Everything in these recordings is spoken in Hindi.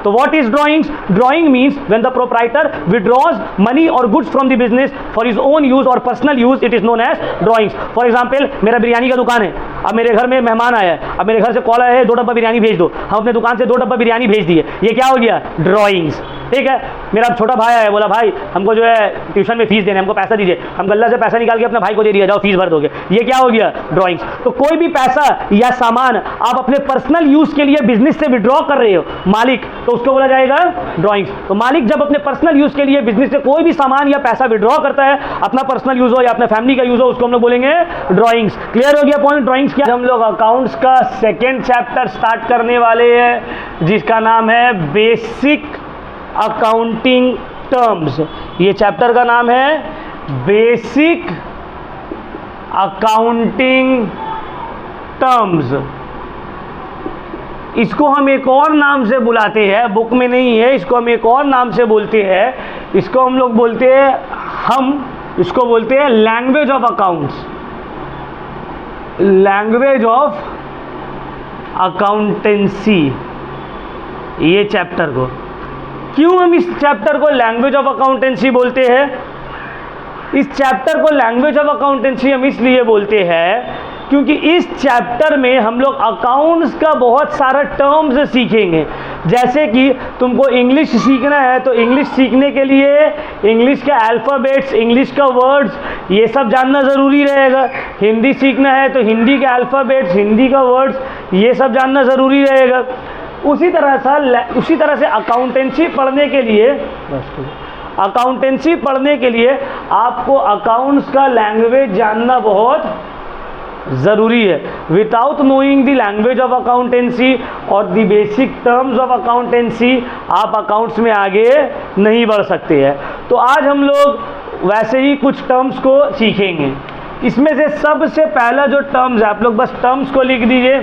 तो what is drawings? Drawing means when the proprietor withdraws money और goods from the business for his own use और personal use, it is known as drawings. For example, मेरा बिरयानी का दुकान है, अब मेरे घर में मेहमान आया है, अब मेरे घर से कॉल आया है 2 डब्बा बिरयानी भेज दो, हम अपने दुकान से 2 डब्बा बिरयानी भेज दिए, ये क्या हो गया? ड्राइंग्स। ठीक है, मेरा छोटा भाई आया, बोला भाई हमको जो है ट्यूशन में फीस देना है, हमको पैसा दीजिए, हम गल्ला से पैसा निकाल के अपने भाई को दे दिया, जाओ फीस भर दोगे, ये क्या हो गया? ड्राइंग्स। तो कोई भी पैसा या सामान आप अपने पर्सनल यूज के लिए बिजनेस से विड्रॉ कर रहे हो मालिक, तो उसको बोला जाएगा ड्राइंग्स। तो मालिक जब अपने पर्सनल यूज के लिए बिजनेस से कोई भी सामान या पैसा विड्रॉ करता है, अपना पर्सनल यूज हो या अपने फैमिली का यूज हो, उसको हम लोग बोलेंगे ड्राइंग्स। क्लियर हो गया पॉइंट? ड्राइंग्स क्या? हम लोग अकाउंट्स का सेकेंड चैप्टर स्टार्ट करने वाले हैं जिसका नाम है बेसिक अकाउंटिंग टर्म्स। ये चैप्टर का नाम है बेसिक अकाउंटिंग टर्म्स। इसको हम एक और नाम से बुलाते हैं, बुक में नहीं है, इसको हम एक और नाम से बोलते हैं, इसको हम लोग बोलते हैं, इसको बोलते हैं language of accounts, language of accountancy. ये चैप्टर को क्यों हम इस चैप्टर को लैंग्वेज ऑफ अकाउंटेंसी बोलते हैं? इस चैप्टर को लैंग्वेज ऑफ अकाउंटेंसी हम इसलिए बोलते हैं क्योंकि इस चैप्टर में हम लोग अकाउंट्स का बहुत सारा टर्म्स सीखेंगे। जैसे कि तुमको इंग्लिश सीखना है तो इंग्लिश सीखने के लिए इंग्लिश का अल्फ़ाबेट्स, इंग्लिश का वर्ड्स, ये सब जानना ज़रूरी रहेगा। हिंदी सीखना है तो हिंदी के अल्फ़ाबेट्स, हिंदी का वर्ड्स, ये सब जानना ज़रूरी रहेगा। उसी तरह से अकाउंटेंसी पढ़ने के लिए आपको अकाउंट्स का लैंग्वेज जानना बहुत ज़रूरी है। Without knowing the language of accountancy और the basic terms of accountancy आप अकाउंट्स में आगे नहीं बढ़ सकते हैं। तो आज हम लोग वैसे ही कुछ टर्म्स को सीखेंगे। इसमें से सबसे पहला जो टर्म्स है, आप लोग बस टर्म्स को लिख दीजिए।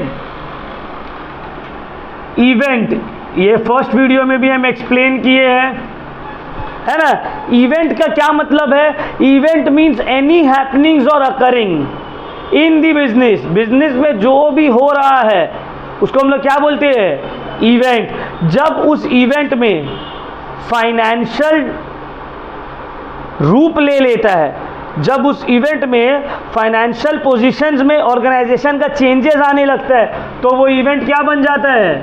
इवेंट, ये फर्स्ट वीडियो में भी हम एक्सप्लेन किए हैं, है ना। इवेंट का क्या मतलब है? इवेंट मीन्स एनी हैपनिंग्स और occurring in the business. Business में जो भी हो रहा है उसको हम लोग क्या बोलते हैं? इवेंट। जब उस इवेंट में फाइनेंशियल रूप ले लेता है, जब उस इवेंट में फाइनेंशियल पोजीशंस में ऑर्गेनाइजेशन का चेंजेस आने लगता है, तो वो इवेंट क्या बन जाता है?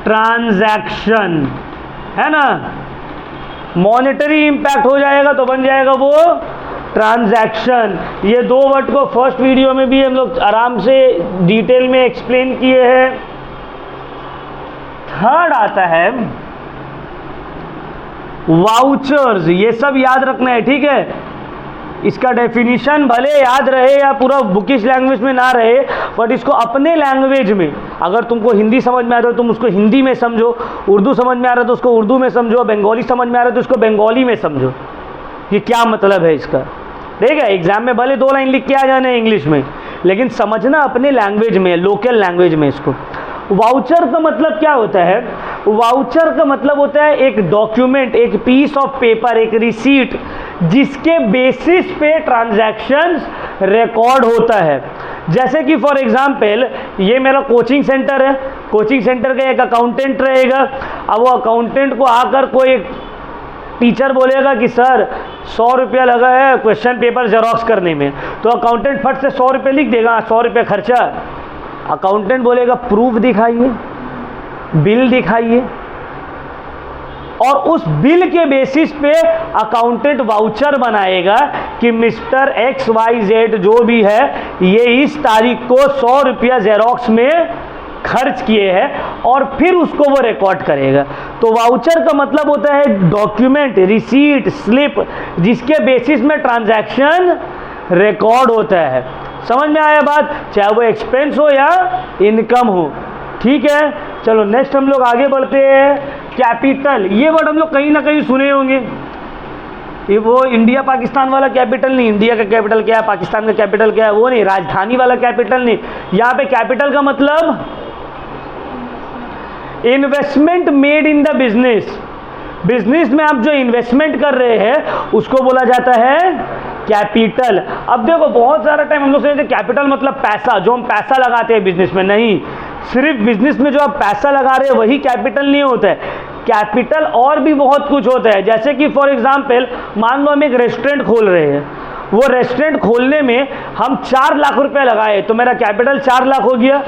ट्रांजैक्शन, है ना। मॉनेटरी इंपैक्ट हो जाएगा तो बन जाएगा वो ट्रांजैक्शन। ये 2 वर्ड को फर्स्ट वीडियो में भी हम लोग आराम से डिटेल में एक्सप्लेन किए हैं। थर्ड आता है वाउचर्स। ये सब याद रखना है, ठीक है। इसका डेफिनेशन भले याद रहे या पूरा बुकिश लैंग्वेज में ना रहे, बट इसको अपने लैंग्वेज में, अगर तुमको हिंदी समझ में आ रहा है तो तुम उसको हिंदी में समझो, उर्दू समझ में आ रहा है तो उसको उर्दू में समझो, बंगाली समझ में आ रहा है तो उसको बंगाली में समझो, ये क्या मतलब है इसका। ठीक है, एग्जाम में भले 2 लाइन लिख के आ जाना है इंग्लिश में, लेकिन समझना अपने लैंग्वेज में, लोकल लैंग्वेज में इसको। वाउचर का मतलब क्या होता है? वाउचर का मतलब होता है एक डॉक्यूमेंट, एक पीस ऑफ पेपर, एक रिसीट, जिसके बेसिस पे ट्रांजैक्शंस रिकॉर्ड होता है। जैसे कि फॉर एग्जांपल ये मेरा कोचिंग सेंटर है, कोचिंग सेंटर का एक अकाउंटेंट रहेगा। अब वो अकाउंटेंट को आकर कोई टीचर बोलेगा कि सर 100 रुपया लगा है क्वेश्चन पेपर जेरोक्स करने में, तो अकाउंटेंट फट से 100 रुपये लिख देगा, 100 रुपये खर्चा। अकाउंटेंट बोलेगा प्रूफ दिखाइए, बिल दिखाइए, और उस बिल के बेसिस पे अकाउंटेंट वाउचर बनाएगा कि मिस्टर XYZ जो भी है ये इस तारीख को 100 रुपया जेरोक्स में खर्च किए हैं, और फिर उसको वो रिकॉर्ड करेगा। तो वाउचर का मतलब होता है डॉक्यूमेंट, रिसीट, स्लिप, जिसके बेसिस में ट्रांजैक्शन रिकॉर्ड होता है। समझ में आया बात? चाहे वो एक्सपेंस हो या इनकम हो, ठीक है। चलो नेक्स्ट हम लोग आगे बढ़ते हैं। कैपिटल, ये वर्ड हम लोग कहीं ना कहीं सुने होंगे। ये वो इंडिया पाकिस्तान वाला कैपिटल नहीं, इंडिया का कैपिटल क्या है, पाकिस्तान का कैपिटल क्या है, वो नहीं, राजधानी वाला कैपिटल नहीं। यहाँ पे कैपिटल का मतलब investment made in the business. Business में आप जो इन्वेस्टमेंट कर रहे हैं उसको बोला जाता है कैपिटल। अब देखो बहुत सारा टाइम हम लोग सोचते हैं कैपिटल मतलब पैसा, जो हम पैसा लगाते हैं बिजनेस में, नहीं। सिर्फ बिजनेस में जो आप पैसा लगा रहे हैं वही कैपिटल नहीं होता है, कैपिटल और भी बहुत कुछ होता है। जैसे कि फॉर एग्जांपल मान लो हम एक रेस्टोरेंट खोल रहे हैं, वो रेस्टोरेंट खोलने में हम 4 लाख रुपए लगाए तो मेरा कैपिटल 4 लाख हो गया,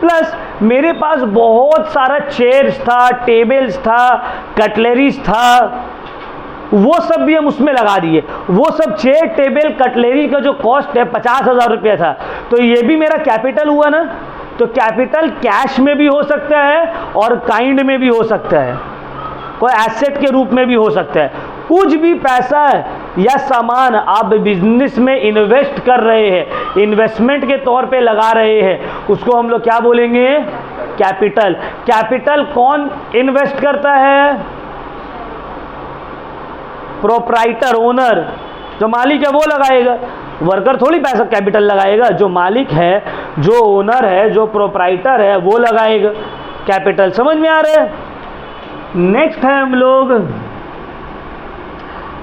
प्लस मेरे पास बहुत सारा चेयर्स था, टेबल्स था, कटलरीज था, वो सब भी हम उसमें लगा दिए। वो सब चेयर टेबल कटलरी का जो कॉस्ट है 50,000 रुपया था, तो ये भी मेरा कैपिटल हुआ ना। तो कैपिटल कैश में भी हो सकता है और काइंड में भी हो सकता है, कोई एसेट के रूप में भी हो सकता है। कुछ भी पैसा या सामान आप बिजनेस में इन्वेस्ट कर रहे हैं, इन्वेस्टमेंट के तौर पे लगा रहे हैं, उसको हम लोग क्या बोलेंगे? कैपिटल। कैपिटल कौन इन्वेस्ट करता है? प्रोप्राइटर, ओनर, जो मालिक है वो लगाएगा, वर्कर थोड़ी पैसा कैपिटल लगाएगा। जो मालिक है, जो ओनर है, जो प्रोप्राइटर है वो लगाएगा कैपिटल। समझ में आ रहा है? नेक्स्ट है हम लोग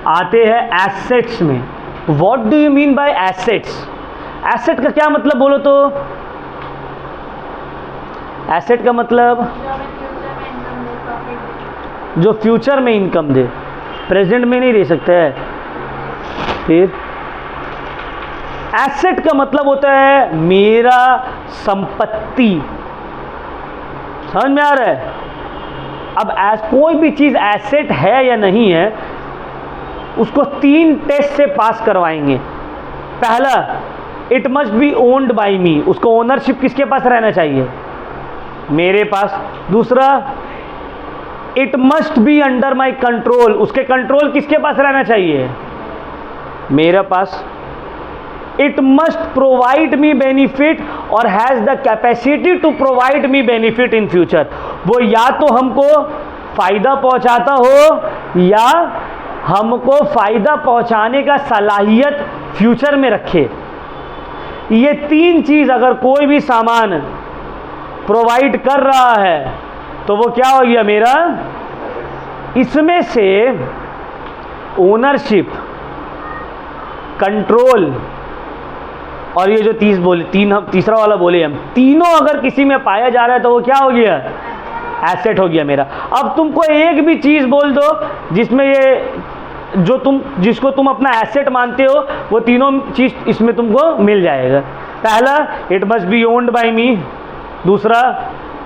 आते हैं एसेट्स में। What do you mean by assets? Asset का क्या मतलब बोलो तो? एसेट का मतलब जो फ्यूचर में इनकम दे, प्रेजेंट में नहीं दे सकता है। फिर एसेट का मतलब होता है मेरा संपत्ति। समझ में आ रहा है? अब कोई भी चीज एसेट है या नहीं है, उसको 3 टेस्ट से पास करवाएंगे। पहला, it must be owned by me, उसको ओनरशिप किसके पास रहना चाहिए? मेरे पास। दूसरा, it must be under my control, उसके कंट्रोल किसके पास रहना चाहिए? मेरे पास। It must provide me benefit और has the capacity to provide me benefit in future, वो या तो हमको फायदा पहुंचाता हो या हमको फायदा पहुंचाने का सलाहियत फ्यूचर में रखे। ये 3 चीज अगर कोई भी सामान प्रोवाइड कर रहा है तो वो क्या हो गया मेरा? इसमें से ओनरशिप, कंट्रोल और ये जो तीसरा वाला बोले हम, तीनों अगर किसी में पाया जा रहा है तो वो क्या हो गया? एसेट हो गया मेरा। अब तुमको एक भी चीज बोल दो जिसमें ये जिसको तुम अपना एसेट मानते हो, वो तीनों चीज इसमें तुमको मिल जाएगा। पहला, it must be owned by me. दूसरा,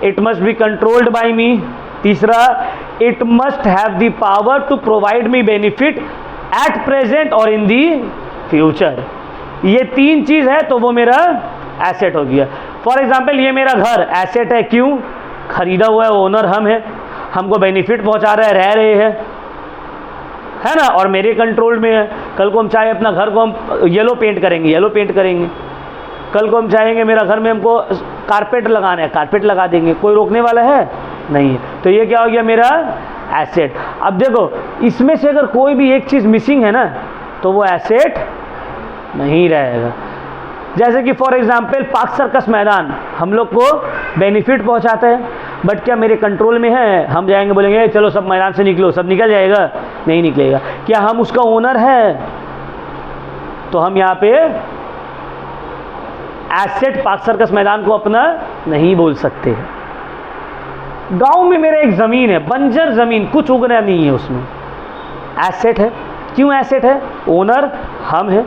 it must be controlled by me. तीसरा, it must have the power to provide me benefit at present और इन दी फ्यूचर। ये 3 चीज है तो वो मेरा एसेट हो गया। फॉर एग्जाम्पल, ये मेरा घर एसेट है, क्यों? खरीदा हुआ है, ओनर हम है, हमको बेनिफिट पहुंचा रहा है, रह रहे हैं, है ना, और मेरे कंट्रोल में है। कल को हम चाहे अपना घर को हम येलो पेंट करेंगे। कल को हम चाहेंगे मेरा घर में हमको कारपेट लगाना है, कारपेट लगा देंगे, कोई रोकने वाला है नहीं है। तो ये क्या हो गया मेरा? एसेट। अब देखो, इसमें से अगर कोई भी एक चीज़ मिसिंग है ना तो वो एसेट नहीं रहेगा। जैसे कि फॉर एग्जाम्पल पार्क सर्कस मैदान हम लोग को बेनिफिट पहुंचाता है, बट क्या मेरे कंट्रोल में है? हम जाएंगे बोलेंगे चलो सब मैदान से निकलो, सब निकल जाएगा? नहीं निकलेगा। क्या हम उसका ओनर है? तो हम यहाँ पे एसेट पार्क सर्कस मैदान को अपना नहीं बोल सकते। गांव में मेरा एक ज़मीन है, बंजर ज़मीन, कुछ उगना नहीं है उसमें, एसेट है। क्यों एसेट है? ओनर हम है,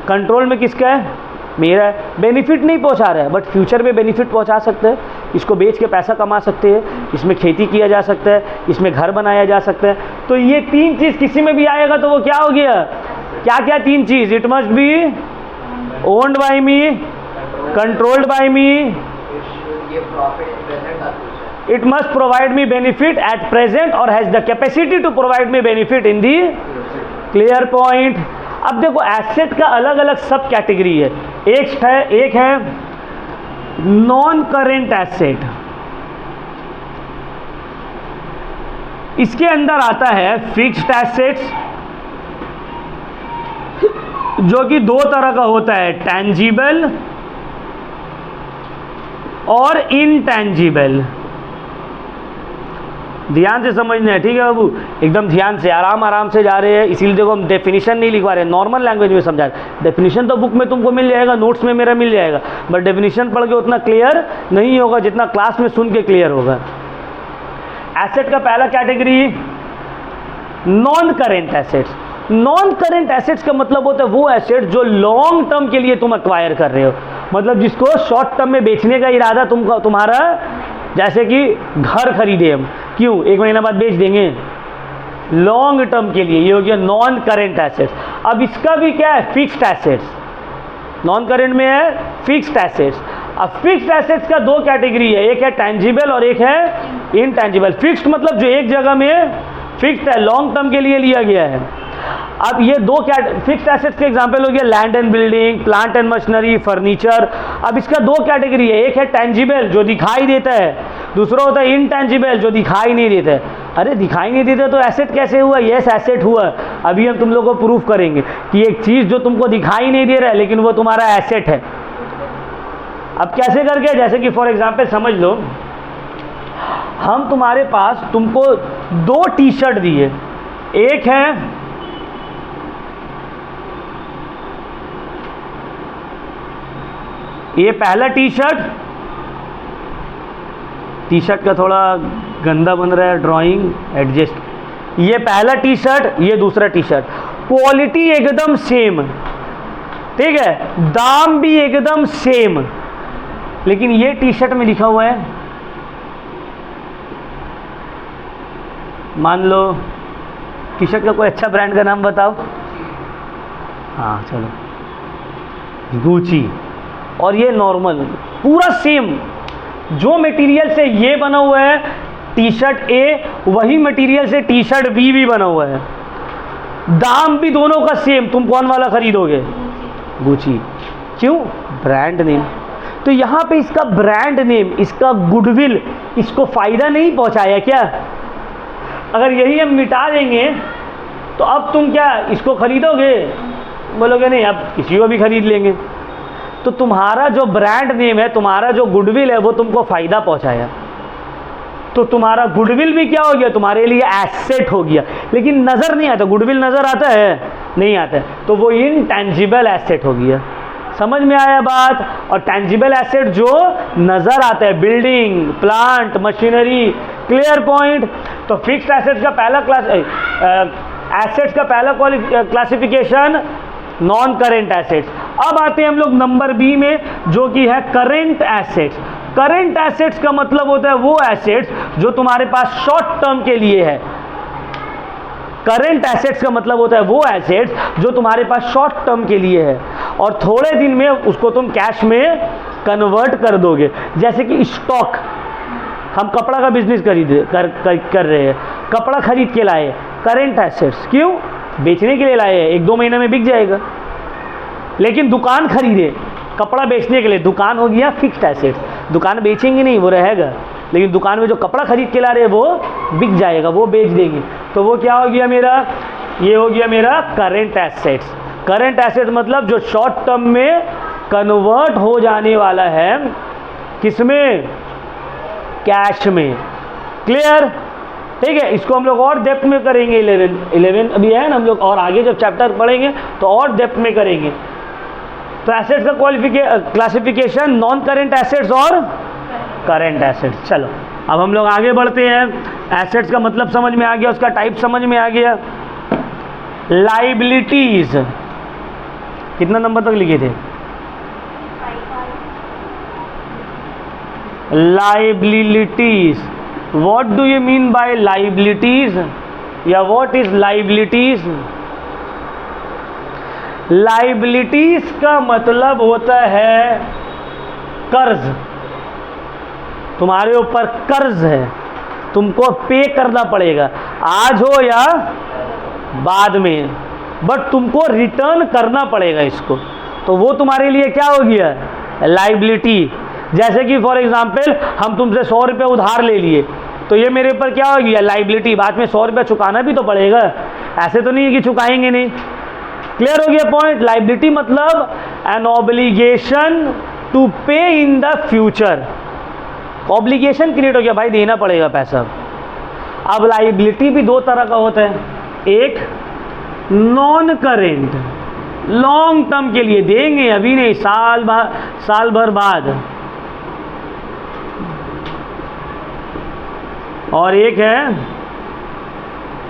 कंट्रोल में किसका है? मेरा है। बेनिफिट नहीं पहुंचा रहा है बट फ्यूचर में बेनिफिट पहुंचा सकते हैं, इसको बेच के पैसा कमा सकते हैं, इसमें खेती किया जा सकता है, इसमें घर बनाया जा सकता है। तो ये 3 चीज़ किसी में भी आएगा तो वो क्या हो गया? क्या क्या 3 चीज़? It must be owned by me, controlled by me, it must provide me benefit at present और has the capacity to provide me benefit in the clear point. अब देखो, एसेट का अलग अलग सब कैटेगरी है। एक है नॉन करेंट एसेट, इसके अंदर आता है फिक्स्ड एसेट्स जो कि 2 तरह का होता है, टैंजिबल और इनटैंजिबल। ध्यान से समझना है, ठीक है बाबू, एकदम ध्यान से, आराम आराम से जा रहे हैं। इसीलिए देखो हम डेफिनेशन नहीं लिखवा रहे हैं, नॉर्मल लैंग्वेज में समझा रहे हैं। डेफिनेशन तो बुक में तुमको मिल जाएगा, नोट्स में मेरा मिल जाएगा, बट डेफिनेशन पढ़ के उतना क्लियर नहीं होगा जितना क्लास में सुन के क्लियर होगा। एसेट का पहला category non current assets. Non current assets का मतलब होता है वो एसेट जो लॉन्ग टर्म के लिए तुम एक्वायर कर रहे हो, मतलब जिसको शॉर्ट टर्म में बेचने का इरादा तुम्हारा, जैसे कि घर खरीदे हम, क्यों 1 महीना बाद बेच देंगे, लॉन्ग टर्म के लिए, ये हो गया नॉन करेंट एसेट्स। अब इसका भी क्या है, फिक्स्ड एसेट्स। नॉन करेंट में है फिक्स्ड एसेट्स। अब फिक्स्ड एसेट्स का 2 कैटेगरी है, एक है टेंजिबल और एक है इनटेंजिबल। फिक्स्ड मतलब जो एक जगह में फिक्स्ड है, लॉन्ग टर्म के लिए लिया गया है। अब ये 2 फिक्स्ड एसेट्स के एग्जांपल हो गया land and building, plant and machinery, furniture. अब इसका 2 कैटेगरी है, एक है टेंजिबल जो दिखाई देता है, दूसरा होता है इनटेंजिबल जो दिखाई नहीं देता है। अरे दिखाई नहीं देता तो एसेट कैसे हुआ? यस एसेट हुआ। अभी हम तुम लोग को प्रूफ करेंगे कि एक चीज़ जो तुमको दिखाई नहीं दे रहा है लेकिन वो तुम्हारा एसेट है। अब कैसे करके, जैसे कि फॉर एग्जाम्पल समझ लो, हम तुम्हारे पास तुमको 2 टी शर्ट दिए, एक है ये पहला टी शर्ट का थोड़ा गंदा बन रहा है ड्राइंग, एडजस्ट। ये पहला टी शर्ट, ये दूसरा टी शर्ट, क्वालिटी एकदम सेम, ठीक है, दाम भी एकदम सेम, लेकिन ये टी शर्ट में लिखा हुआ है, मान लो टी शर्ट का कोई अच्छा ब्रांड का नाम बताओ। हाँ चलो, गुची, और ये नॉर्मल, पूरा सेम, जो मटेरियल से ये बना हुआ है टी शर्ट ए, वही मटेरियल से टी शर्ट बी भी बना हुआ है, दाम भी दोनों का सेम, तुम कौन वाला खरीदोगे? गुची। क्यों? Brand name. तो यहाँ पे इसका ब्रांड नेम, इसका गुडविल, इसको फायदा नहीं पहुँचाया क्या? अगर यही हम मिटा देंगे तो अब तुम क्या इसको खरीदोगे? बोलोगे नहीं, अब किसी को भी खरीद लेंगे। तो तुम्हारा जो ब्रांड नेम है, तुम्हारा जो गुडविल है, वो तुमको फायदा पहुंचाया, तो तुम्हारा गुडविल भी क्या हो गया? तुम्हारे लिए एसेट हो गया। लेकिन नज़र नहीं आता, गुडविल नज़र आता है? नहीं आता है, तो वो इनटेंजिबल एसेट हो गया। समझ में आया बात? और टेंजिबल एसेट जो नज़र आता है, building, plant, machinery, clear point. तो फिक्स्ड एसेट्स का पहला एसेट्स का पहला क्लासिफिकेशन नॉन करेंट एसेट्स। अब आते हैं हम लोग नंबर बी में, जो कि है करेंट एसेट्स। करेंट एसेट्स का मतलब होता है वो एसेट्स जो तुम्हारे पास शॉर्ट टर्म के लिए है। करेंट एसेट्स का मतलब होता है वो एसेट्स जो तुम्हारे पास शॉर्ट टर्म के लिए है और थोड़े दिन में उसको तुम कैश में कन्वर्ट कर दोगे। जैसे कि स्टॉक, हम कपड़ा का बिजनेस कर रहे हैं, कपड़ा खरीद के लाए, करेंट एसेट्स। क्यों? बेचने के लिए लाए हैं, 1-2 महीने में बिक जाएगा। लेकिन दुकान खरीदे कपड़ा बेचने के लिए, दुकान हो गया फिक्स्ड एसेट्स, दुकान बेचेंगे नहीं, वो रहेगा। लेकिन दुकान में जो कपड़ा खरीद के ला रहे हैं वो बिक जाएगा, वो बेच देंगे, तो वो क्या हो गया मेरा? ये हो गया मेरा करेंट एसेट्स। करेंट एसेट्स मतलब जो शॉर्ट टर्म में कन्वर्ट हो जाने वाला है, किसमें? कैश में। क्लियर? ठीक है, इसको हम लोग और डेप्थ में करेंगे। 11 अभी है ना, हम लोग और आगे जब चैप्टर पढ़ेंगे तो और डेप्थ में करेंगे। तो एसेट्स का क्लासिफिकेशन नॉन करेंट एसेट्स और करेंट एसेट्स। चलो अब हम लोग आगे बढ़ते हैं। एसेट्स का मतलब समझ में आ गया, उसका टाइप समझ में आ गया। लाइबिलिटीज कितना नंबर तक लिखे थे? Liabilities, what do you mean by liabilities? या what is liabilities? Liabilities का मतलब होता है कर्ज। तुम्हारे ऊपर कर्ज है, तुमको पे करना पड़ेगा, आज हो या बाद में, बट तुमको रिटर्न करना पड़ेगा इसको। तो वो तुम्हारे लिए क्या हो गया? लाइबिलिटी। जैसे कि फॉर एग्जाम्पल हम तुमसे 100 रुपये उधार ले लिए, तो ये मेरे ऊपर क्या हो गया? लाइबिलिटी। बाद में 100 रुपये चुकाना भी तो पड़ेगा, ऐसे तो नहीं है कि चुकाएंगे नहीं। क्लियर हो गया पॉइंट? लाइबिलिटी मतलब एन ऑब्लिगेशन टू पे in the future. Obligation create हो गया, भाई देना पड़ेगा पैसा। अब लाइबिलिटी भी दो तरह का होता है, एक नॉन करेंट, लॉन्ग टर्म के लिए देंगे, अभी नहीं, साल भर बाद, और एक है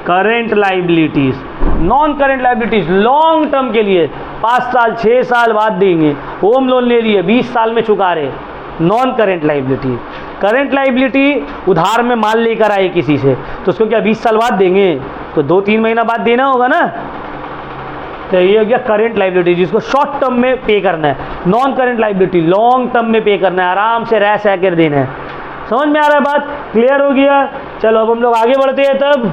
current liabilities. Non current liabilities long term के लिए 5 साल 6 साल बाद देंगे, होम लोन ले लिए 20 साल में चुका रहे, non current liability. Current liability उधार में माल लेकर आए किसी से, तो उसको क्या 20 साल बाद देंगे, तो 2-3 महीना बाद देना होगा ना, तो ये हो गया करेंट लाइबिलिटी, जिसको शॉर्ट टर्म में पे करना है। Non current liability long term में पे करना है, आराम से रह सह कर देना है। समझ में आ रहा है बात, क्लियर हो गया? चलो अब हम लोग आगे बढ़ते हैं। तब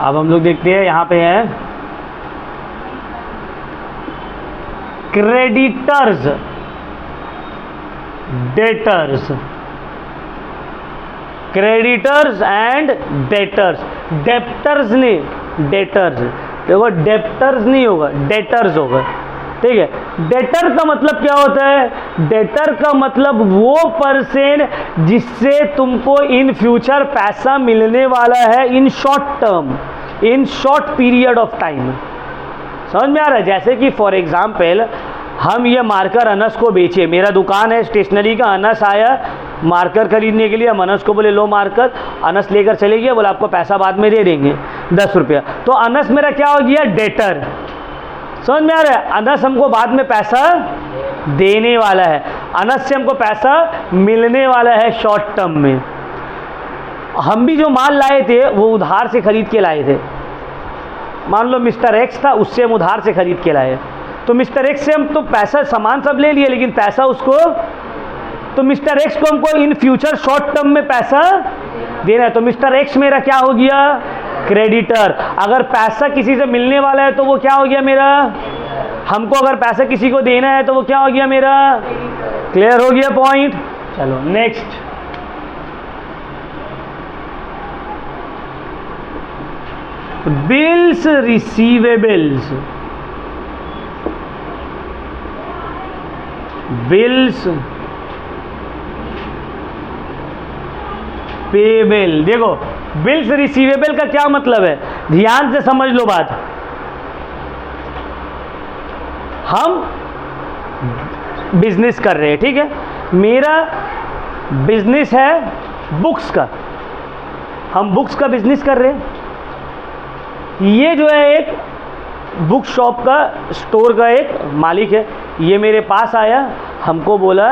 अब हम लोग देखते हैं, यहाँ पे है creditors, debtors, creditors and debtors. Debtors नहीं, डेटर्स। देखो डेप्टर्स नहीं होगा, डेटर्स होगा, ठीक है। डेटर का मतलब क्या होता है? डेटर का मतलब वो पर्सन जिससे तुमको इन फ्यूचर पैसा मिलने वाला है, in short term, in short period of time. समझ में आ रहा है? जैसे कि फॉर एग्जाम्पल हम ये मार्कर अनस को बेचे, मेरा दुकान है स्टेशनरी का, अनस आया मार्कर खरीदने के लिए, हम अनस को बोले लो मार्कर, अनस लेकर चले गया, बोला आपको पैसा बाद में दे देंगे 10 रुपया, तो अनस मेरा क्या हो गया? डेटर। समझ में आ रहा है? अनस हमको बाद में पैसा देने वाला है, अनस से हमको पैसा मिलने वाला है शॉर्ट टर्म में। हम भी जो माल लाए थे वो उधार से खरीद के लाए थे। मान लो मिस्टर एक्स था, उससे हम उधार से खरीद के लाए, तो मिस्टर एक्स से हम तो पैसा सामान सब ले लिए, लेकिन पैसा उसको, तो मिस्टर एक्स को हमको इन फ्यूचर शॉर्ट टर्म में पैसा देना है, तो मिस्टर एक्स मेरा क्या हो गया? क्रेडिटर। अगर पैसा किसी से मिलने वाला है तो वो क्या हो गया मेरा? हमको अगर पैसा किसी को देना है तो वो क्या हो गया मेरा? क्लियर हो गया पॉइंट? चलो next, bills receivables. Bills payable. देखो बिल्स रिसीवेबल का क्या मतलब है, ध्यान से समझ लो बात। हम बिजनेस कर रहे हैं, ठीक है, मेरा बिजनेस है बुक्स का, हम बुक्स का बिजनेस कर रहे हैं। ये जो है एक बुक शॉप का, स्टोर का एक मालिक है, ये मेरे पास आया, हमको बोला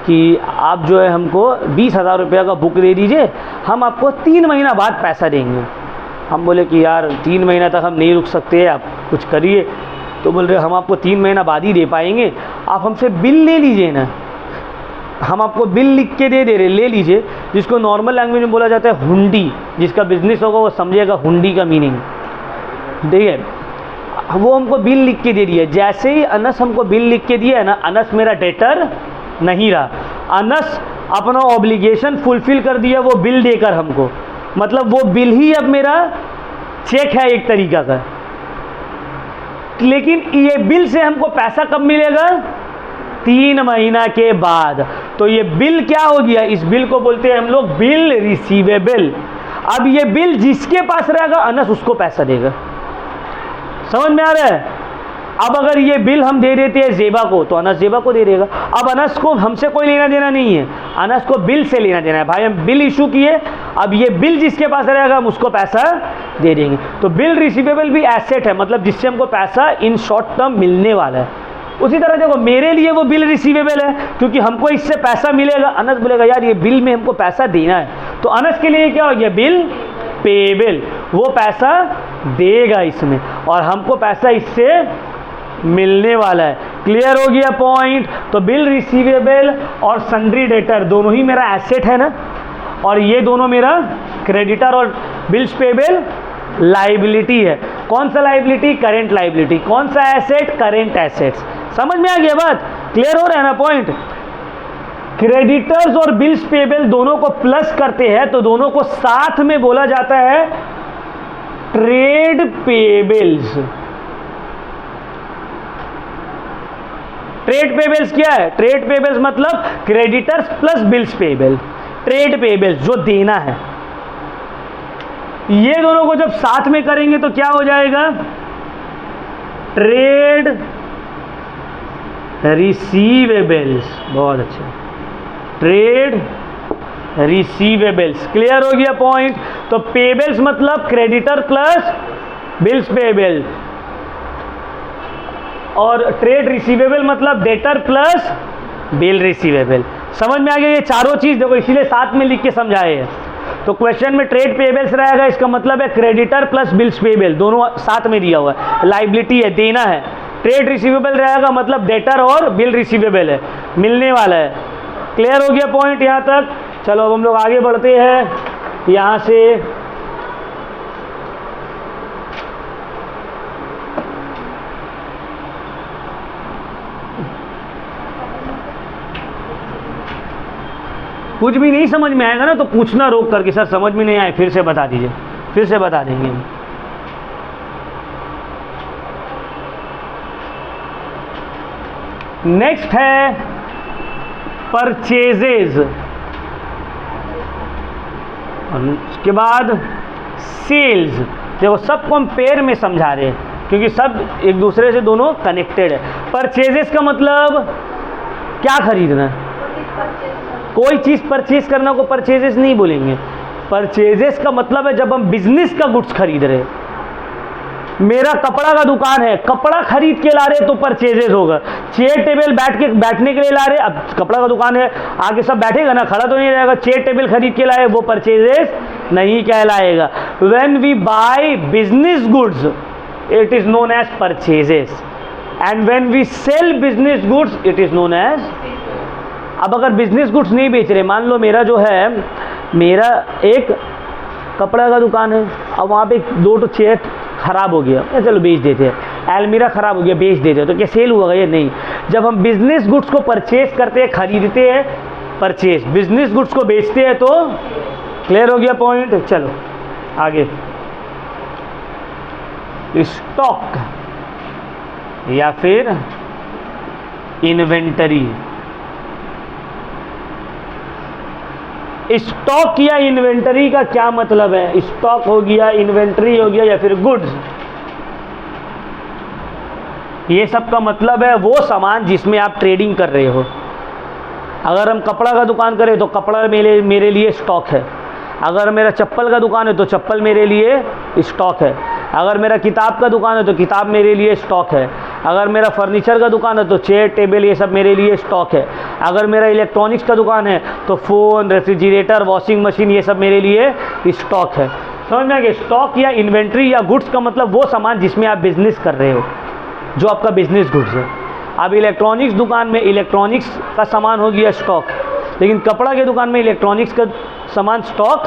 कि आप जो है हमको 20,000 रुपये का बुक दे दीजिए, हम आपको 3 महीना बाद पैसा देंगे। हम बोले कि यार 3 महीना तक हम नहीं रुक सकते, आप कुछ करिए। तो बोल रहे हम आपको 3 महीना बाद ही दे पाएंगे, आप हमसे बिल ले लीजिए ना, हम आपको बिल लिख के दे रहे, ले लीजिए। जिसको नॉर्मल लैंग्वेज में बोला जाता है हुंडी, जिसका बिजनेस होगा वो समझेगा हुंडी का मीनिंग, ठीक है। वो हमको बिल लिख के दे दिया। जैसे ही अनस हमको बिल लिख के दिया है ना, अनस मेरा डेटर नहीं रहा, अनस अपना ऑब्लिगेशन फुलफिल कर दिया वो बिल देकर हमको, मतलब वो बिल ही अब मेरा चेक है एक तरीका का। लेकिन ये बिल से हमको पैसा कब मिलेगा? 3 महीना के बाद। तो ये बिल क्या हो गया? इस बिल को बोलते हैं हम लोग बिल रिसीवेबल। अब ये बिल जिसके पास रहेगा अनस उसको पैसा देगा। समझ में आ रहा है? अब अगर ये बिल हम दे देते हैं जेबा को, तो अनस जेबा को दे देगा। अब अनस को हमसे कोई लेना देना नहीं है, अनस को बिल से लेना देना है। भाई हम बिल इशू किए, अब ये बिल जिसके पास रहेगा हम उसको पैसा दे देंगे। तो बिल रिसीवेबल भी एसेट है, मतलब जिससे हमको पैसा इन शॉर्ट टर्म मिलने वाला है। उसी तरह देखो मेरे लिए वो बिल रिसीवेबल है, क्योंकि हमको इससे पैसा मिलेगा। अनस बोलेगा यार ये बिल में हमको पैसा देना है, तो अनस के लिए क्या हो गया? बिल पेबल, वो पैसा देगा इसमें, और हमको पैसा इससे मिलने वाला है। क्लियर हो गया पॉइंट? तो बिल रिसीवेबल और सन्ड्री डेटर दोनों ही मेरा एसेट है ना, और ये दोनों मेरा क्रेडिटर और बिल्स पेबल लाइबिलिटी है। कौन सा लाइबिलिटी? Current liability. कौन सा एसेट? Current assets. समझ में आ गया बात? क्लियर हो रहा है ना पॉइंट? क्रेडिटर्स और बिल्स पेबल दोनों को प्लस करते हैं तो दोनों को साथ में बोला जाता है ट्रेड पेबल्स। ट्रेड पेबल्स क्या है? ट्रेड पेबल्स मतलब creditors plus bills payable. Trade payables जो देना है, ये दोनों को जब साथ में करेंगे तो क्या हो जाएगा? Trade receivables. बहुत अच्छा, ट्रेड रिसीवेबल्स। क्लियर हो गया पॉइंट? तो पेबल्स मतलब क्रेडिटर प्लस बिल्स पेबल, और ट्रेड रिसीवेबल मतलब डेटर प्लस बिल रिसीवेबल। समझ में आ गया? ये चारों चीज देखो इसीलिए साथ में लिख के समझाए हैं। तो क्वेश्चन में ट्रेड पेबल्स रहेगा, इसका मतलब है क्रेडिटर प्लस बिल्स पेबल, दोनों साथ में दिया हुआ है, लाइबिलिटी है, देना है। ट्रेड रिसीवेबल रहेगा मतलब डेटर और बिल रिसीवेबल है, मिलने वाला है। क्लियर हो गया पॉइंट यहाँ तक? चलो अब हम लोग आगे बढ़ते हैं यहाँ से। कुछ भी नहीं समझ में आएगा ना तो पूछना रोक करके, सर समझ में नहीं आए फिर से बता दीजिए, फिर से बता देंगे हम। नेक्स्ट है परचेजेज, और उसके बाद सेल्स। देखो सबको हम पेयर में समझा रहे हैं क्योंकि सब एक दूसरे से दोनों कनेक्टेड है। परचेजेस का मतलब क्या खरीदना है? कोई चीज़ परचेज करना को परचेजेस नहीं बोलेंगे। परचेजेस का मतलब है जब हम बिजनेस का गुड्स खरीद रहे हैं। मेरा कपड़ा का दुकान है, कपड़ा खरीद के ला रहे तो परचेजेस होगा। चेयर टेबल बैठने के लिए ला रहे, अब कपड़ा का दुकान है आगे सब बैठेगा ना, खड़ा तो नहीं रहेगा। चेयर टेबल खरीद के लाए वो परचेजेस नहीं कहलाएगा। When we buy business goods it is known as purchases, and when we sell business goods it is known as. अब अगर बिजनेस गुड्स नहीं बेच रहे, मान लो मेरा जो है, मेरा एक कपड़ा का दुकान है, अब वहाँ पे 2 चेयर खराब हो गया, चलो बेच देते हैं। अलमीरा खराब हो गया, बेच देते हैं, तो क्या सेल हुआ? ये नहीं। जब हम बिजनेस गुड्स को परचेज करते हैं, खरीदते हैं, परचेज, बिजनेस गुड्स को बेचते हैं तो। क्लियर हो गया पॉइंट? चलो आगे। स्टॉक या फिर इन्वेंटरी। स्टॉक या इन्वेंटरी का क्या मतलब है? स्टॉक हो गया, इन्वेंटरी हो गया, या फिर गुड्स, ये सब का मतलब है वो सामान जिसमें आप ट्रेडिंग कर रहे हो। अगर हम कपड़ा का दुकान करें तो कपड़ा मेरे लिए स्टॉक है। अगर मेरा चप्पल का दुकान है तो चप्पल मेरे लिए स्टॉक है। अगर मेरा किताब का दुकान है तो किताब मेरे लिए स्टॉक है। अगर मेरा फर्नीचर का दुकान है तो चेयर टेबल ये सब मेरे लिए स्टॉक है। अगर मेरा इलेक्ट्रॉनिक्स का दुकान है तो फ़ोन, रेफ्रिजरेटर, वॉशिंग मशीन ये सब मेरे लिए स्टॉक है। समझ में आ गया? स्टॉक या इन्वेंट्री या गुड्स का मतलब वो सामान जिसमें आप बिजनेस कर रहे हो, जो आपका बिजनेस गुड्स है। अब इलेक्ट्रॉनिक्स दुकान में इलेक्ट्रॉनिक्स का सामान हो गया स्टॉक, लेकिन कपड़ा के दुकान में इलेक्ट्रॉनिक्स का सामान स्टॉक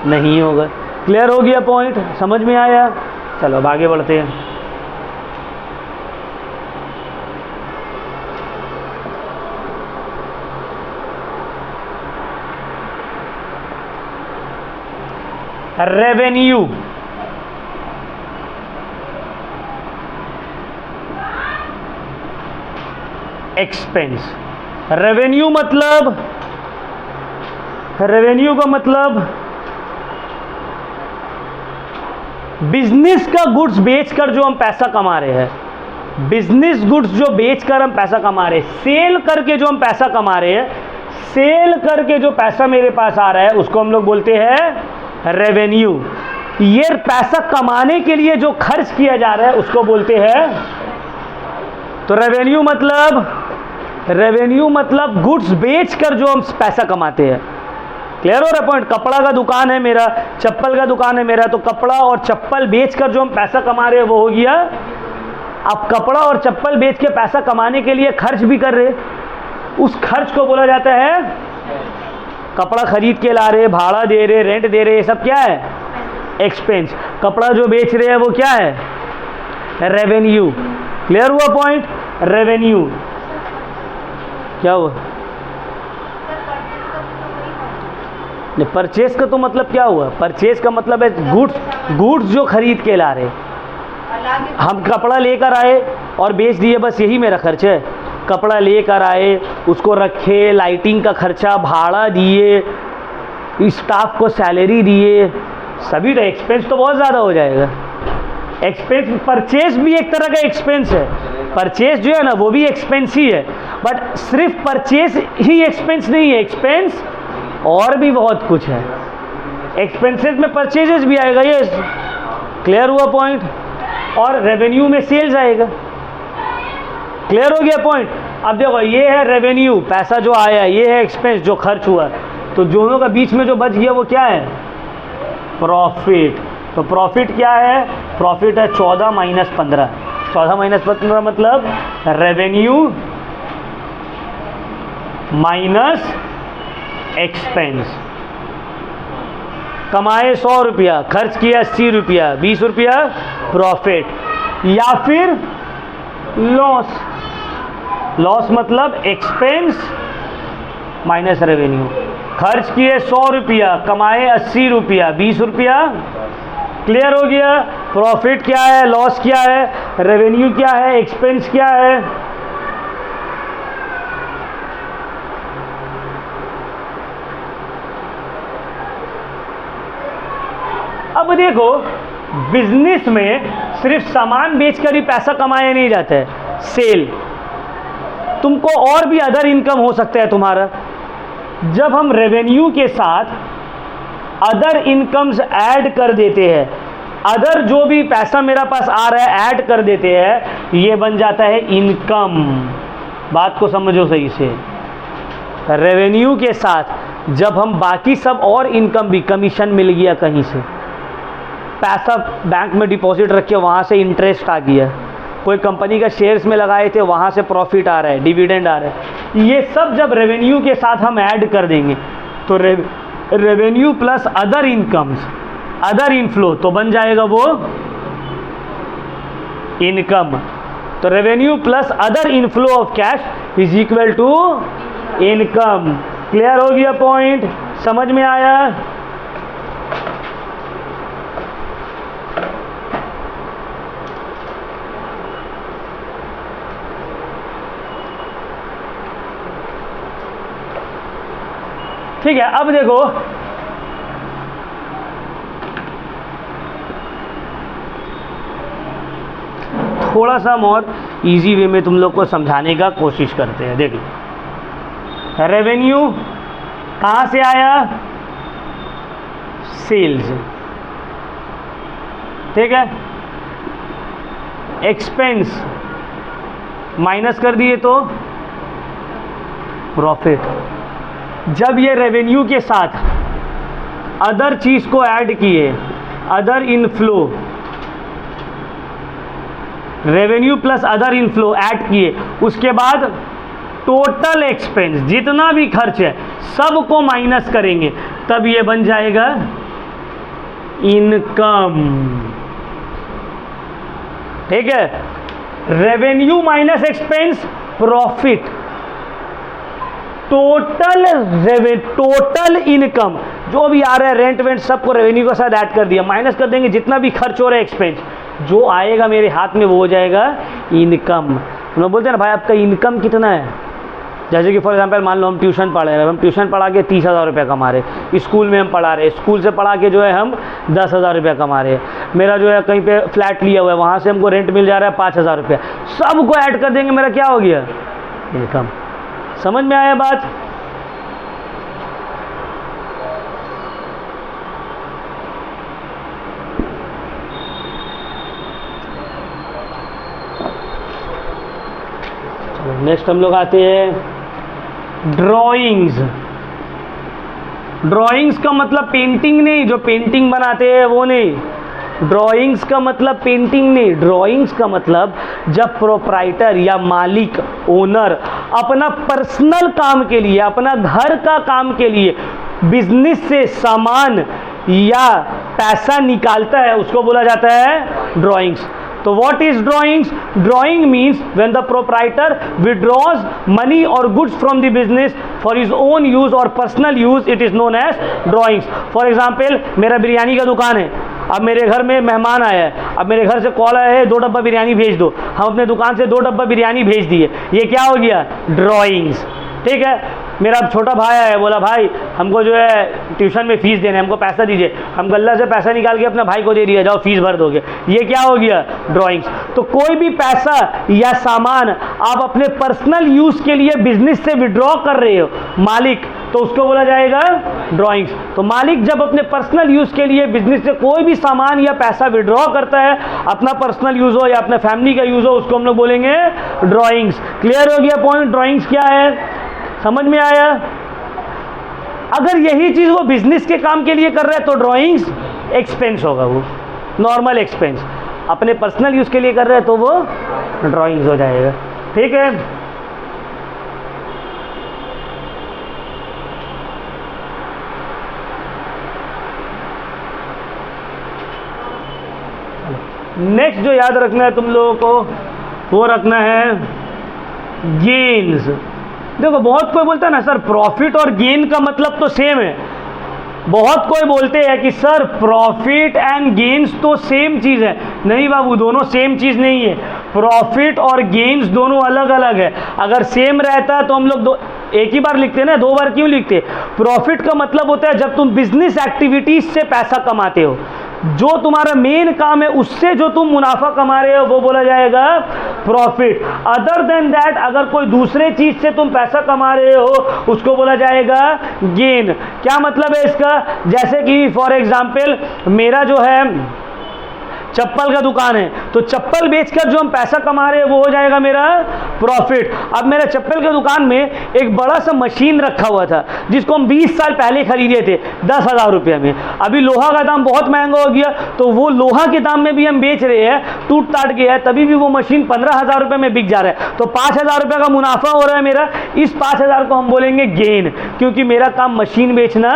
नहीं होगा। क्लियर हो गया पॉइंट? समझ में आया? चलो अब आगे बढ़ते हैं। रेवेन्यू। एक्सपेंस। रेवेन्यू का मतलब बिजनेस का गुड्स बेचकर जो हम पैसा कमा रहे हैं। बिजनेस गुड्स जो बेचकर हम पैसा कमा रहे हैं, सेल करके जो हम पैसा कमा रहे हैं, सेल करके जो पैसा मेरे पास आ रहा है उसको हम लोग बोलते हैं रेवेन्यू। ये पैसा कमाने के लिए जो खर्च किया जा रहा है उसको बोलते हैं। तो रेवेन्यू मतलब गुड्स बेचकर जो हम पैसा कमाते हैं। क्लियर हो रहा है पॉइंट? कपड़ा का दुकान है मेरा, चप्पल का दुकान है मेरा, तो कपड़ा और चप्पल बेचकर जो हम पैसा कमा रहे हैं वो हो गया। अब कपड़ा और चप्पल बेच के पैसा कमाने के लिए खर्च भी कर रहे, उस खर्च को बोला जाता है। कपड़ा खरीद के ला रहे, भाड़ा दे रहे, रेंट दे रहे, ये सब क्या है? एक्सपेंस। कपड़ा जो बेच रहे हैं वो क्या है? रेवेन्यू। क्लियर हुआ पॉइंट? रेवेन्यू क्या हुआ? नहीं, परचेज का तो मतलब क्या हुआ? परचेज का मतलब है गुड्स जो खरीद के ला रहे। हम कपड़ा लेकर आए और बेच दिए, बस यही मेरा खर्च है। कपड़ा लेकर आए, उसको रखे, लाइटिंग का खर्चा, भाड़ा दिए, स्टाफ को सैलरी दिए, सभी का एक्सपेंस तो बहुत ज़्यादा हो जाएगा। एक्सपेंस, परचेज भी एक तरह का एक्सपेंस है। परचेज जो है ना वो भी एक्सपेंस ही है, बट सिर्फ परचेज ही एक्सपेंस नहीं है, एक्सपेंस और भी बहुत कुछ है। एक्सपेंसेस में परचेजेस भी आएगा, ये क्लियर हुआ पॉइंट? और रेवेन्यू में सेल्स आएगा। क्लियर हो गया पॉइंट? अब देखो, ये है रेवेन्यू, पैसा जो आया, ये है एक्सपेंस जो खर्च हुआ, तो दोनों का बीच में जो बच गया वो क्या है? प्रॉफिट। तो प्रॉफिट क्या है? प्रॉफिट है 14 माइनस 15। 14 माइनस 15 मतलब रेवेन्यू माइनस एक्सपेंस। कमाए 100 रुपया, खर्च किया 80 रुपया, 20 रुपया प्रॉफिट। या फिर लॉस। लॉस मतलब एक्सपेंस माइनस रेवेन्यू। खर्च किए 100 रुपया, कमाए 80 रुपया, 20 रुपया। क्लियर हो गया? प्रॉफिट क्या है, लॉस क्या है, रेवेन्यू क्या है, एक्सपेंस क्या है। अब देखो, बिजनेस में सिर्फ सामान बेचकर ही पैसा कमाया नहीं जाता है। सेल, तुमको और भी अदर इनकम हो सकता है तुम्हारा। जब हम रेवेन्यू के साथ अदर इनकम्स ऐड कर देते हैं, अदर जो भी पैसा मेरा पास आ रहा है ऐड कर देते हैं, ये बन जाता है इनकम। बात को समझो सही से। रेवेन्यू के साथ जब हम बाकी सब और इनकम भी, कमीशन मिल गया कहीं से, पैसा बैंक में डिपॉजिट रखे वहाँ से इंटरेस्ट आ गया, कोई कंपनी का शेयर्स में लगाए थे वहाँ से प्रॉफिट आ रहा है, डिविडेंड आ रहा है, ये सब जब रेवेन्यू के साथ हम ऐड कर देंगे तो revenue plus other incomes, other inflow, तो बन जाएगा वो इनकम। तो revenue plus other inflow of cash is equal to income. Clear हो गया पॉइंट? समझ में आया? ठीक है। अब देखो, थोड़ा सा हम और इजी वे में तुम लोग को समझाने का कोशिश करते हैं। देखिए, रेवेन्यू कहाँ से आया? सेल्स, ठीक है। एक्सपेंस माइनस कर दिए तो प्रॉफिट। जब ये रेवेन्यू के साथ अदर चीज को ऐड किए, other inflow, revenue plus other inflow add किए, उसके बाद टोटल एक्सपेंस जितना भी खर्च है सबको माइनस करेंगे, तब ये बन जाएगा इनकम। ठीक है? Revenue minus expense profit. Total income जो भी आ रहा है, रेंट वेंट सबको रेवेन्यू के साथ ऐड कर दिया, माइनस कर देंगे जितना भी खर्च हो रहा है एक्सपेंस, जो आएगा मेरे हाथ में वो हो जाएगा इनकम। हम लोग बोलते हैं ना भाई आपका इनकम कितना है। जैसे कि फॉर एग्जांपल मान लो हम ट्यूशन पढ़ रहे हैं, हम ट्यूशन पढ़ा के 30,000 रुपये कमा रहे, स्कूल में हम पढ़ा रहे, स्कूल से पढ़ा के जो है हम 10,000 रुपये कमा रहे, मेरा जो है कहीं पे फ्लैट लिया हुआ है वहाँ से हमको रेंट मिल जा रहा है 5,000 रुपये, सबको ऐड कर देंगे, मेरा क्या हो गया? इनकम। समझ में आया बात? नेक्स्ट हम लोग आते हैं ड्राइंग्स। ड्राइंग्स का मतलब पेंटिंग नहीं, जो पेंटिंग बनाते हैं वो नहीं। ड्राइंग्स का मतलब पेंटिंग नहीं, ड्राइंग्स का मतलब जब प्रोप्राइटर या मालिक, ओनर अपना पर्सनल काम के लिए, अपना घर का काम के लिए बिजनेस से सामान या पैसा निकालता है, उसको बोला जाता है ड्राइंग्स। तो तो what is drawings? Drawing means when the proprietor withdraws money और goods from the business for his own use और personal use, it is known as drawings. For example, मेरा बिरयानी का दुकान है, अब मेरे घर में मेहमान आया है, अब मेरे घर से कॉल आया है 2 डब्बा बिरयानी भेज दो, हम अपने दुकान से 2 डब्बा बिरयानी भेज दिए, ये क्या हो गया? ड्राइंग्स। ठीक है, मेरा छोटा भाई आया है, बोला भाई हमको जो है ट्यूशन में फीस देना है, हमको पैसा दीजिए, हम गल्ला से पैसा निकाल के अपने भाई को दे दिया, जाओ फीस भर दोगे, ये क्या हो गया? ड्राइंग्स। तो कोई भी पैसा या सामान आप अपने पर्सनल यूज के लिए बिजनेस से विड्रॉ कर रहे हो, मालिक, तो उसको बोला जाएगा ड्राइंग्स। तो मालिक जब अपने पर्सनल यूज के लिए बिजनेस से कोई भी सामान या पैसा विड्रॉ करता है, अपना पर्सनल यूज हो या अपने फैमिली का यूज हो, उसको हम लोग बोलेंगे ड्राइंग्स। क्लियर हो गया पॉइंट? ड्राइंग्स क्या है, समझ में आया? अगर यही चीज वो बिजनेस के काम के लिए कर रहा है तो ड्राइंग्स एक्सपेंस होगा, वो नॉर्मल एक्सपेंस। अपने पर्सनल यूज के लिए कर रहे हैं तो वो ड्राइंग्स हो जाएगा। ठीक है, नेक्स्ट जो याद रखना है तुम लोगों को वो रखना है गेन्स। देखो बहुत कोई बोलता है ना सर प्रॉफिट और गेन का मतलब तो सेम है, बहुत कोई बोलते हैं कि सर प्रॉफिट एंड गेन्स तो सेम चीज़ है। नहीं बाबू, दोनों सेम चीज़ नहीं है, प्रॉफिट और गेन्स दोनों अलग अलग है। अगर सेम रहता तो हम लोग एक ही बार लिखते ना, 2 बार क्यों लिखते? प्रॉफिट का मतलब होता है जब तुम बिजनेस एक्टिविटीज से पैसा कमाते हो, जो तुम्हारा मेन काम है उससे जो तुम मुनाफा कमा रहे हो वो बोला जाएगा प्रॉफिट। अदर देन दैट अगर कोई दूसरे चीज से तुम पैसा कमा रहे हो उसको बोला जाएगा गेन। क्या मतलब है इसका? जैसे कि फॉर एग्जांपल मेरा जो है चप्पल का दुकान है, तो चप्पल बेचकर जो हम पैसा कमा रहे हैं वो हो जाएगा मेरा प्रॉफिट। अब मेरे चप्पल के दुकान में एक बड़ा सा मशीन रखा हुआ था जिसको हम 20 साल पहले खरीदे थे 10,000 रुपये में। अभी लोहा का दाम बहुत महंगा हो गया, तो वो लोहा के दाम में भी हम बेच रहे हैं, टूट टाट गया है, तभी भी वो मशीन 15,000 रुपये में बिक जा रहा है, तो 5,000 रुपये का मुनाफा हो रहा है मेरा। इस 5,000 को हम बोलेंगे गेन, क्योंकि मेरा काम मशीन बेचना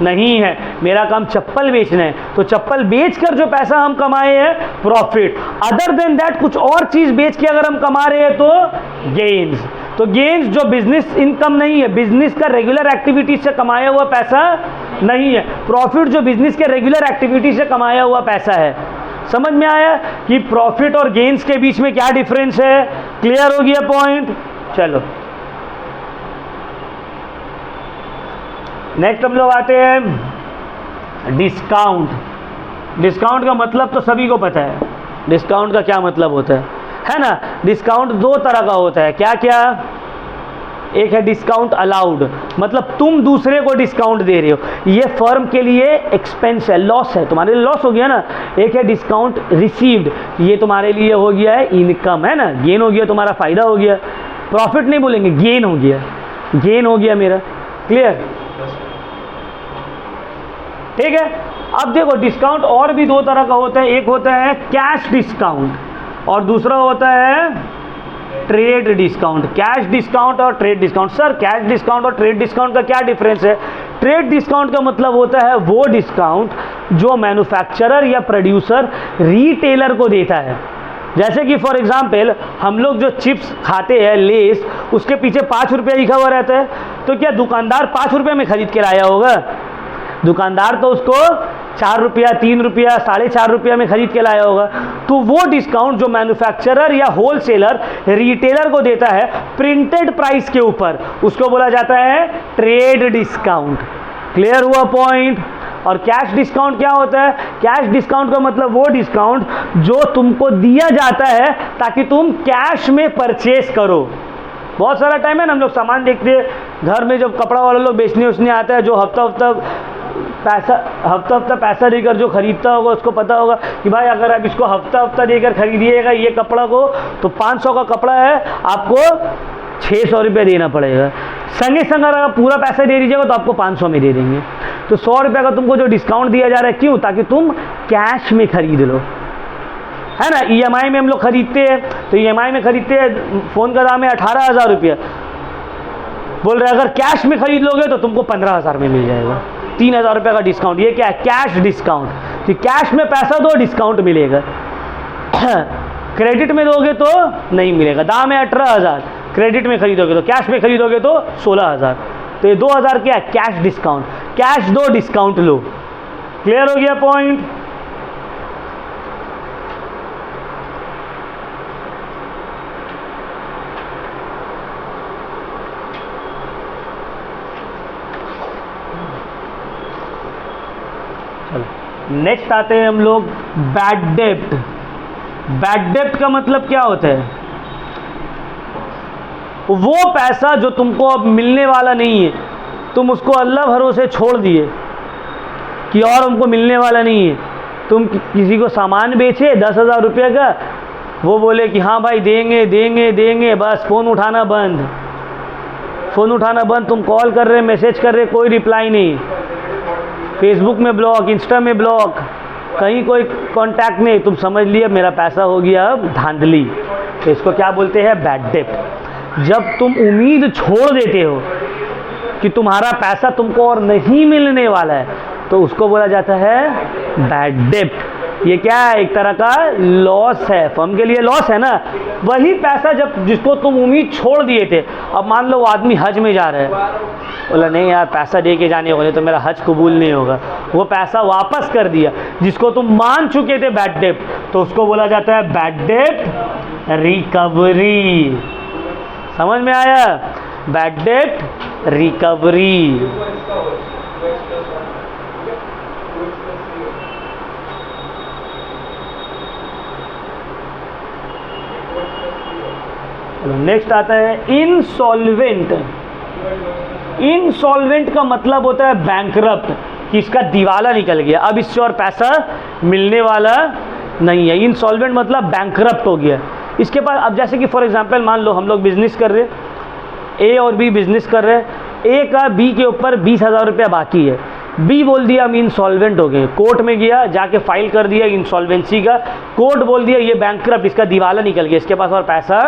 नहीं है, मेरा काम चप्पल बेचना है। तो चप्पल बेचकर जो पैसा हम कमाए हैं प्रॉफिट। अदर देन दैट कुछ और चीज बेच के अगर हम कमा रहे हैं तो गेन्स। तो गेन्स जो बिजनेस इनकम नहीं है, बिजनेस का रेगुलर एक्टिविटी से कमाया हुआ पैसा नहीं है। प्रॉफिट जो बिजनेस के रेगुलर एक्टिविटी से कमाया हुआ पैसा है। समझ में आया कि प्रॉफिट और गेन्स के बीच में क्या डिफरेंस है? क्लियर हो गया पॉइंट? चलो नेक्स्ट हम लोग आते हैं डिस्काउंट। डिस्काउंट का मतलब तो सभी को पता है, डिस्काउंट का क्या मतलब होता है ना? डिस्काउंट 2 तरह का होता है। क्या क्या? एक है डिस्काउंट अलाउड, मतलब तुम दूसरे को डिस्काउंट दे रहे हो, ये फर्म के लिए एक्सपेंस है, लॉस है, तुम्हारे लिए लॉस हो गया ना। एक है डिस्काउंट रिसीव्ड, ये तुम्हारे लिए हो गया है इनकम, है ना, गेन हो गया, तुम्हारा फायदा हो गया। प्रॉफिट नहीं बोलेंगे, गेन हो गया, गेन हो गया मेरा। क्लियर? ठीक है। अब देखो डिस्काउंट और भी 2 तरह का होता है, एक होता है कैश डिस्काउंट और दूसरा होता है ट्रेड डिस्काउंट। कैश डिस्काउंट और trade discount. Sir cash discount और ट्रेड डिस्काउंट का क्या डिफरेंस है? ट्रेड डिस्काउंट का मतलब होता है वो डिस्काउंट जो मैन्युफैक्चरर या प्रोड्यूसर रिटेलर को देता है। जैसे कि फॉर एग्जाम्पल हम लोग जो चिप्स खाते हैं लेस, उसके पीछे 5 रुपये लिखा हुआ रहता है, तो क्या दुकानदार 5 रुपये में खरीद के लाया होगा? दुकानदार तो उसको 4 रुपया, 3 रुपया, 4.5 रुपया में खरीद के लाया होगा। तो वो डिस्काउंट जो मैन्युफैक्चरर या होलसेलर रिटेलर को देता है प्रिंटेड प्राइस के ऊपर, उसको बोला जाता है ट्रेड डिस्काउंट। क्लियर हुआ पॉइंट? और कैश डिस्काउंट क्या होता है? कैश डिस्काउंट का मतलब वो डिस्काउंट जो तुमको दिया जाता है ताकि तुम कैश में परचेस करो। बहुत सारा टाइम है ना, हम लोग सामान देखते हैं घर में, जब कपड़ा वाला लोग बेचने उसने आता है, जो हफ्ता हफ्ता पैसा देकर जो खरीदता होगा उसको पता होगा कि भाई अगर आप इसको हफ्ता देकर खरीदिएगा ये कपड़ा को, तो 500 का कपड़ा है, आपको 600 रुपये देना पड़ेगा। संगे संग अगर आप पूरा पैसा दे दीजिएगा तो आपको 500 में दे देंगे। तो 100 रुपये का तुमको जो डिस्काउंट दिया जा रहा है, क्यों? ताकि तुम कैश में खरीद लो, है ना। EMI में हम लोग खरीदते हैं, तो EMI में खरीदते हैं, फ़ोन का दाम है 18,000 रुपया, बोल रहे अगर कैश में खरीद लोगे तो तुमको 15,000 में मिल जाएगा, 3,000 रुपये का डिस्काउंट। ये क्या है? Cash discount. तो कैश में पैसा दो, डिस्काउंट मिलेगा। क्रेडिट में दोगे तो नहीं मिलेगा। दाम है 18,000, क्रेडिट में खरीदोगे तो, कैश में खरीदोगे तो 16,000। तो ये 2,000 क्या है? Cash discount. कैश दो, डिस्काउंट लो। क्लियर हो गया पॉइंट? नेक्स्ट आते हैं हम लोग बैड डेब्ट। बैड डेब्ट का मतलब क्या होता है? वो पैसा जो तुमको अब मिलने वाला नहीं है, तुम उसको अल्लाह भरोसे छोड़ दिए कि और हमको मिलने वाला नहीं है। तुम किसी को सामान बेचे 10,000 रुपये का, वो बोले कि हाँ भाई देंगे देंगे देंगे, बस फ़ोन उठाना बंद, फ़ोन उठाना बंद। तुम कॉल कर रहे, मैसेज कर रहे, कोई रिप्लाई नहीं, फेसबुक में ब्लॉक, इंस्टा में ब्लॉक, कहीं कोई कांटेक्ट नहीं। तुम समझ लिया मेरा पैसा हो गया अब धांधली। तो इसको क्या बोलते हैं? बैड डेब्ट। जब तुम उम्मीद छोड़ देते हो कि तुम्हारा पैसा तुमको और नहीं मिलने वाला है, तो उसको बोला जाता है बैड डेब्ट। ये क्या है? एक तरह का लॉस है, फर्म के लिए लॉस है ना। वही पैसा जब जिसको तुम उम्मीद छोड़ दिए थे, अब मान लो वो आदमी हज में जा रहा है, बोला नहीं यार पैसा दे के जाने वाले तो मेरा हज कबूल नहीं होगा, वो पैसा वापस कर दिया जिसको तुम मान चुके थे बैड डेब्ट, तो उसको बोला जाता है बैड डेब्ट रिकवरी। समझ में आया? बैड डेब्ट रिकवरी। नेक्स्ट आता है इंसॉल्वेंट। इंसॉल्वेंट का मतलब होता है बैंकरप्ट, कि इसका दिवाला निकल गया, अब इससे और पैसा मिलने वाला नहीं है। इंसॉल्वेंट मतलब बैंकरप्ट हो गया। इसके बाद अब जैसे कि फॉर एग्जांपल मान लो हम लोग बिजनेस कर रहे हैं, ए और बी बिजनेस कर रहे हैं, ए का बी के ऊपर 20,000 रुपया बाकी है, बी बोल दिया हम इंसॉल्वेंट हो गए, कोर्ट में गया, जाके फाइल कर दिया इंसॉल्वेंसी का, कोर्ट बोल दिया ये बैंकरप्ट, इसका दिवाला निकल गया, इसके पास और पैसा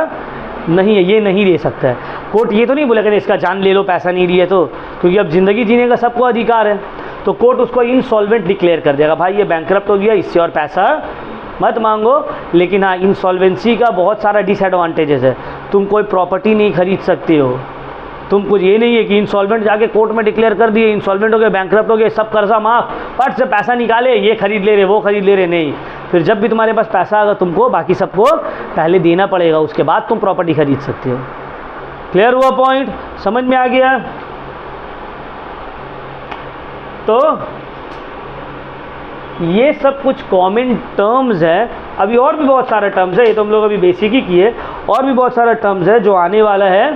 नहीं है, ये नहीं दे सकता है। कोर्ट ये तो नहीं बोलेगा नहीं इसका जान ले लो पैसा नहीं दिए तो, क्योंकि अब ज़िंदगी जीने का सबको अधिकार है। तो कोर्ट उसको इंसॉल्वेंट डिक्लेयर कर देगा, भाई ये बैंकरप्ट हो गया, इससे और पैसा मत मांगो। लेकिन हाँ, इंसॉल्वेंसी का बहुत सारा डिसएडवांटेजेस है। तुम कोई प्रॉपर्टी नहीं खरीद सकते हो, तुम कुछ ये नहीं है कि इंसॉल्वेंट जाके कोर्ट में डिक्लेयर कर दिए इंसॉल्वेंट हो गए, बैंकरप्ट हो गए, सब कर्जा माफ, फट से पैसा निकाले, ये खरीद ले रहे वो खरीद ले रहे, नहीं। फिर जब भी तुम्हारे पास पैसा आएगा तुमको बाकी सबको पहले देना पड़ेगा, उसके बाद तुम प्रॉपर्टी खरीद सकते हो। क्लियर हुआ पॉइंट? समझ में आ गया? तो ये सब कुछ कॉमन टर्म्स है। अभी और भी बहुत सारे टर्म्स है, ये तो हम लोग अभी बेसिक ही किए, और भी बहुत सारे टर्म्स है जो आने वाला है।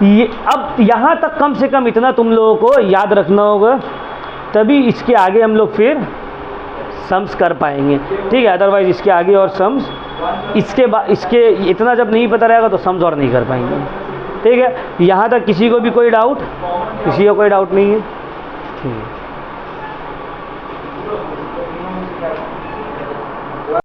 ये अब यहाँ तक कम से कम इतना तुम लोगों को याद रखना होगा, तभी इसके आगे हम लोग फिर सम्स कर पाएंगे, ठीक है। अदरवाइज इसके आगे और सम्स इसके इतना जब नहीं पता रहेगा तो सम्स और नहीं कर पाएंगे, ठीक है। यहाँ तक किसी को भी कोई डाउट? किसी को कोई डाउट नहीं है? ठीक है।